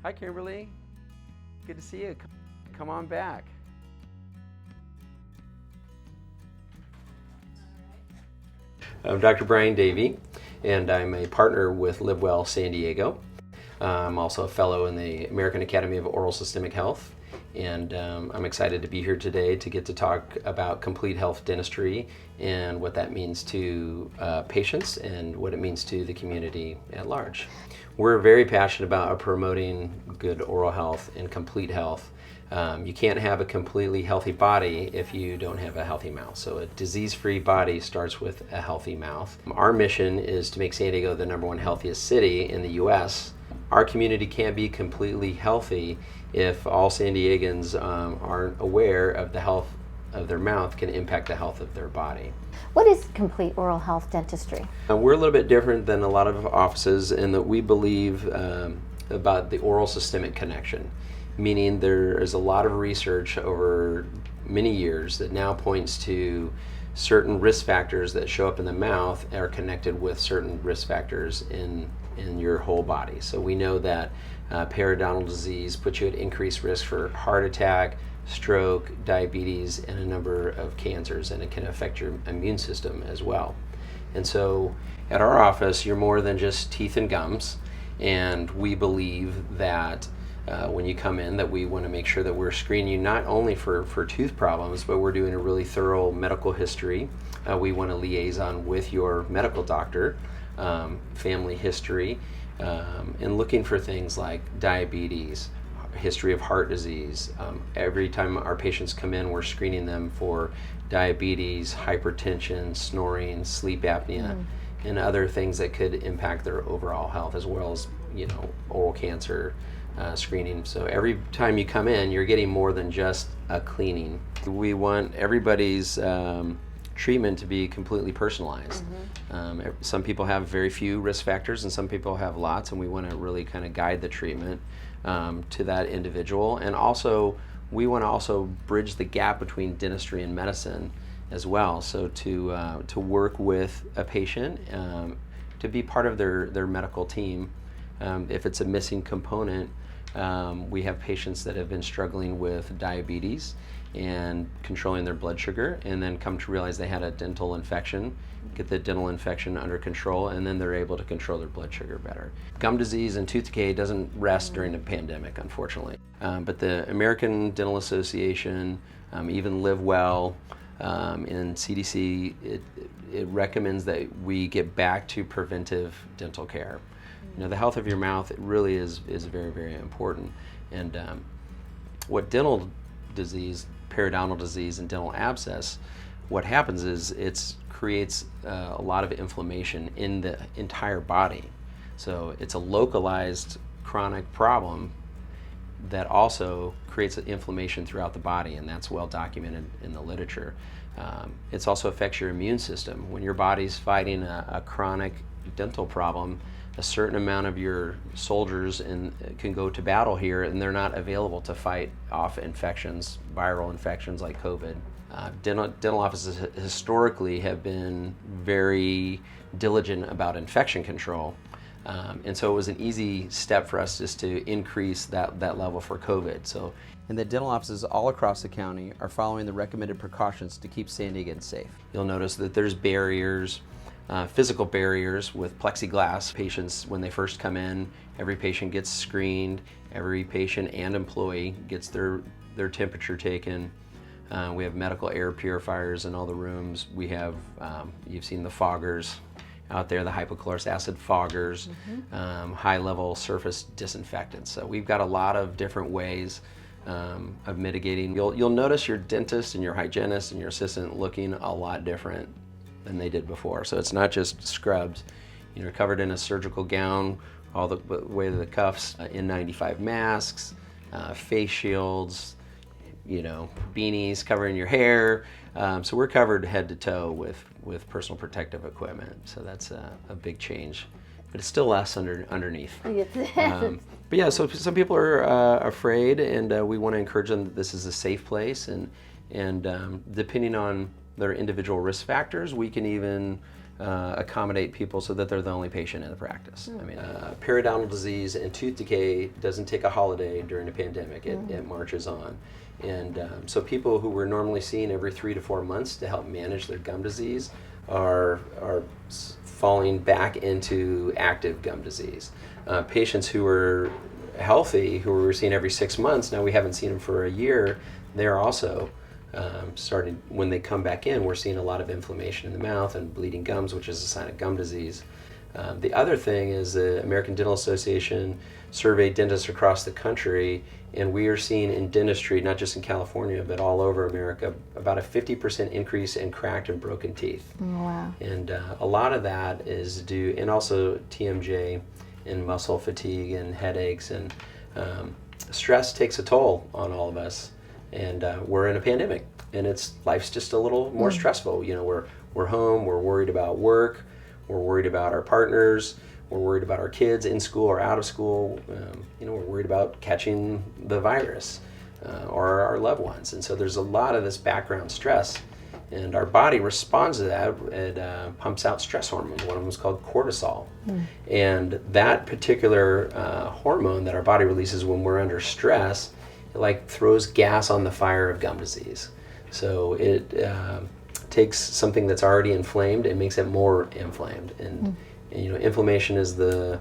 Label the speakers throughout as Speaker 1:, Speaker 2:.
Speaker 1: Hi, Kimberly. Good to see you. Come on back. I'm Dr. Brian Davey, and I'm a partner with Live Well San Diego. I'm also a fellow in the American Academy of Oral Systemic Health, and I'm excited to be here today to get to talk about complete health dentistry and what that means to patients and what it means to the community at large. We're very passionate about promoting good oral health and complete health. You can't have a completely healthy body if you don't have a healthy mouth. So a disease-free body starts with a healthy mouth. Our mission is to make San Diego the #1 healthiest city in the U.S. Our community can't be completely healthy if all San Diegans aren't aware of the health of their mouth can impact the health of their body.
Speaker 2: What is complete oral health dentistry?
Speaker 1: We're a little bit different than a lot of offices in that we believe about the oral systemic connection, meaning there is a lot of research over many years that now points to certain risk factors that show up in the mouth are connected with certain risk factors in your whole body. So we know that periodontal disease puts you at increased risk for heart attack, stroke, diabetes, and a number of cancers, and it can affect your immune system as well. And so at our office, you're more than just teeth and gums, and we believe that when you come in that we want to make sure that we're screening you not only for tooth problems, but we're doing a really thorough medical history. We want to liaison with your medical doctor, family history, and looking for things like diabetes, history of heart disease. Every time our patients come in, we're screening them for diabetes, hypertension, snoring, sleep apnea, and other things that could impact their overall health, as well as oral cancer screening. So every time you come in, you're getting more than just a cleaning. We want everybody's treatment to be completely personalized. Some people have very few risk factors and some people have lots, and we want to really kind of guide the treatment to that individual. And also we want to also bridge the gap between dentistry and medicine as well. So to work with a patient, to be part of their medical team. If it's a missing component, we have patients that have been struggling with diabetes and controlling their blood sugar, and then come to realize they had a dental infection, get the dental infection under control, and then they're able to control their blood sugar better. Gum disease and tooth decay doesn't rest during the pandemic, unfortunately. But the American Dental Association, even Live Well, and CDC, it recommends that we get back to preventive dental care. The health of your mouth, it really is very, very important. And what dental disease, periodontal disease, and dental abscess, what happens is it creates a lot of inflammation in the entire body. So it's a localized chronic problem that also creates inflammation throughout the body, and that's well documented in the literature. It also affects your immune system. When your body's fighting a chronic dental problem, a certain amount of your soldiers can go to battle here, and they're not available to fight off infections, viral infections like COVID. Dental offices historically have been very diligent about infection control, and so it was an easy step for us just to increase that level for COVID. So, and the dental offices all across the county are following the recommended precautions to keep San Diegans safe. You'll notice that there's barriers, physical barriers with plexiglass. Patients, when they first come in, every patient gets screened, every patient and employee gets their temperature taken. We have medical air purifiers in all the rooms. We have, you've seen the foggers out there, the hypochlorous acid foggers, high-level surface disinfectants. So we've got a lot of different ways of mitigating. You'll notice your dentist and your hygienist and your assistant looking a lot different than they did before. So it's not just scrubbed. You're covered in a surgical gown all the way to the cuffs, N95 masks, face shields, beanies covering your hair. So we're covered head to toe with personal protective equipment. So that's a big change, but it's still us underneath. But yeah, so some people are afraid, and we want to encourage them that this is a safe place, and depending on their individual risk factors, we can even accommodate people so that they're the only patient in the practice. I mean, periodontal disease and tooth decay doesn't take a holiday during a pandemic. It marches on. And so people who were normally seen every 3 to 4 months to help manage their gum disease are falling back into active gum disease. Patients who were healthy, who we were seeing every 6 months, now we haven't seen them for a year, they're also starting, when they come back in, we're seeing a lot of inflammation in the mouth and bleeding gums, which is a sign of gum disease. The other thing is the American Dental Association surveyed dentists across the country, and we are seeing in dentistry, not just in California, but all over America, about a 50% increase in cracked and broken teeth.
Speaker 2: Wow.
Speaker 1: And a lot of that is due, and also TMJ and muscle fatigue and headaches, and stress takes a toll on all of us. And we're in a pandemic, and life's just a little more stressful. You know, we're home, we're worried about work, we're worried about our partners, we're worried about our kids in school or out of school. You know, we're worried about catching the virus or our loved ones. And so there's a lot of this background stress, and our body responds to that. It pumps out stress hormones. One of them is called cortisol. And that particular hormone that our body releases when we're under stress, it like throws gas on the fire of gum disease. So it takes something that's already inflamed and makes it more inflamed. And you know, inflammation is the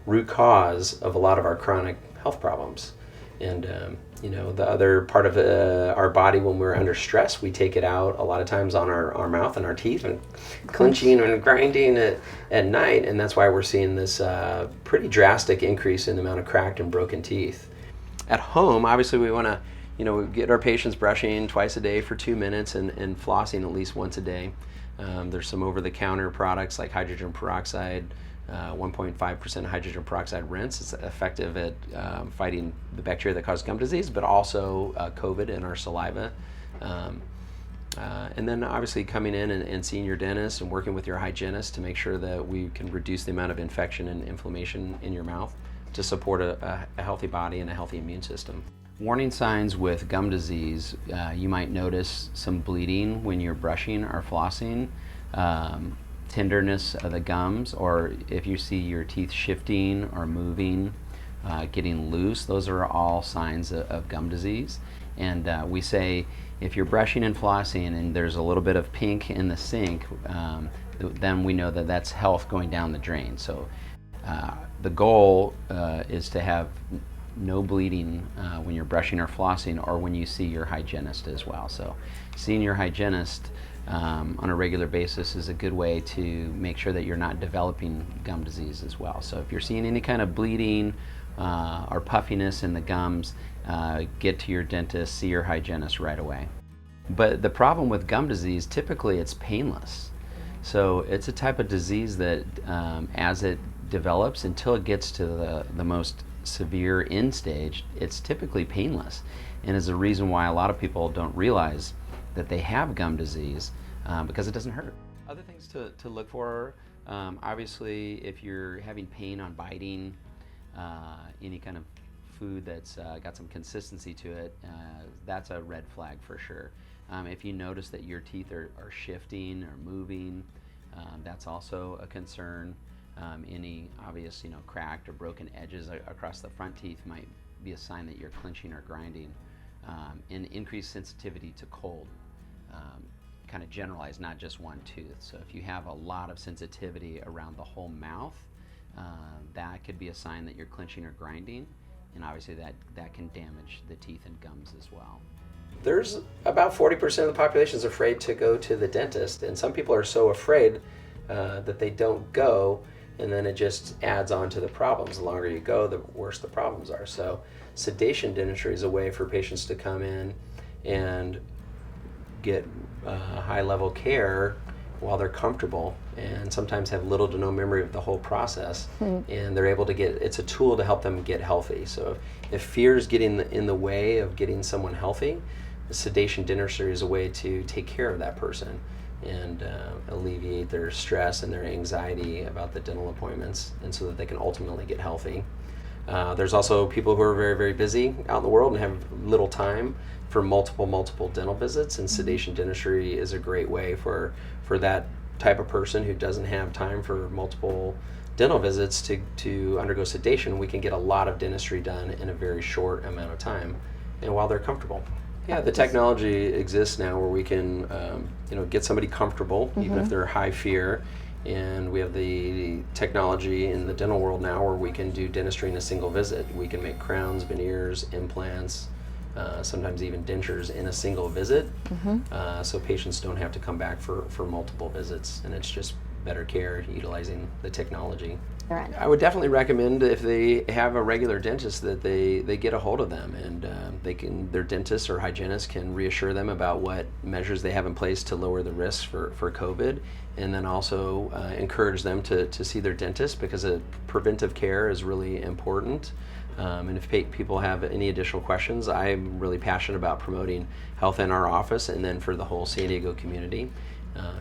Speaker 1: root cause of a lot of our chronic health problems. And you know, the other part of our body, when we're under stress, we take it out a lot of times on our mouth and our teeth, and clenching and grinding at night. And that's why we're seeing this pretty drastic increase in the amount of cracked and broken teeth. At home, obviously, we want to, you know, get our patients brushing twice a day for 2 minutes and flossing at least once a day. There's some over-the-counter products like hydrogen peroxide, 1.5% hydrogen peroxide rinse. It's effective at fighting the bacteria that cause gum disease, but also COVID in our saliva. And then obviously coming in and seeing your dentist and working with your hygienist to make sure that we can reduce the amount of infection and inflammation in your mouth to support a healthy body and a healthy immune system. Warning signs with gum disease, you might notice some bleeding when you're brushing or flossing, tenderness of the gums, or if you see your teeth shifting or moving, getting loose. Those are all signs of gum disease. And we say if you're brushing and flossing and there's a little bit of pink in the sink, then we know that that's health going down the drain. So the goal is to have no bleeding when you're brushing or flossing, or when you see your hygienist as well. So seeing your hygienist on a regular basis is a good way to make sure that you're not developing gum disease as well. So if you're seeing any kind of bleeding or puffiness in the gums, get to your dentist, see your hygienist right away. But the problem with gum disease, typically it's painless. So it's a type of disease that as it develops, until it gets to the most severe end stage, it's typically painless, and is a reason why a lot of people don't realize that they have gum disease because it doesn't hurt. Other things to look for, obviously if you're having pain on biting, any kind of food that's got some consistency to it, that's a red flag for sure. If you notice that your teeth are shifting or moving, that's also a concern. Any obvious, cracked or broken edges across the front teeth might be a sign that you're clenching or grinding. And increased sensitivity to cold, kind of generalized, not just one tooth. So if you have a lot of sensitivity around the whole mouth, that could be a sign that you're clenching or grinding, and obviously that can damage the teeth and gums as well. There's about 40% of the population is afraid to go to the dentist, and some people are so afraid that they don't go, and then it just adds on to the problems. The longer you go, the worse the problems are. So sedation dentistry is a way for patients to come in and get high-level care while they're comfortable, and sometimes have little to no memory of the whole process, and they're able to it's a tool to help them get healthy. So if fear is getting in the way of getting someone healthy, the sedation dentistry is a way to take care of that person and alleviate their stress and their anxiety about the dental appointments, and so that they can ultimately get healthy. There's also people who are very, very busy out in the world and have little time for multiple dental visits, and sedation dentistry is a great way for that type of person who doesn't have time for multiple dental visits to undergo sedation, we can get a lot of dentistry done in a very short amount of time, and while they're comfortable. Yeah, the technology exists now where we can, get somebody comfortable, even if they're high fear. And we have the technology in the dental world now where we can do dentistry in a single visit. We can make crowns, veneers, implants, sometimes even dentures in a single visit. So patients don't have to come back for multiple visits, and it's just better care utilizing the technology.
Speaker 2: Right.
Speaker 1: I would definitely recommend, if they have a regular dentist, that they get a hold of them, and their dentist or hygienist can reassure them about what measures they have in place to lower the risk for COVID, and then also encourage them to see their dentist, because preventive care is really important. And if people have any additional questions, I'm really passionate about promoting health in our office and then for the whole San Diego community.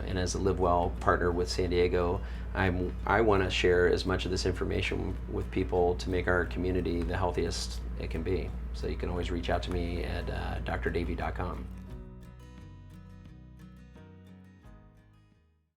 Speaker 1: And as a Live Well partner with San Diego, I want to share as much of this information with people to make our community the healthiest it can be. So you can always reach out to me at drdavey.com.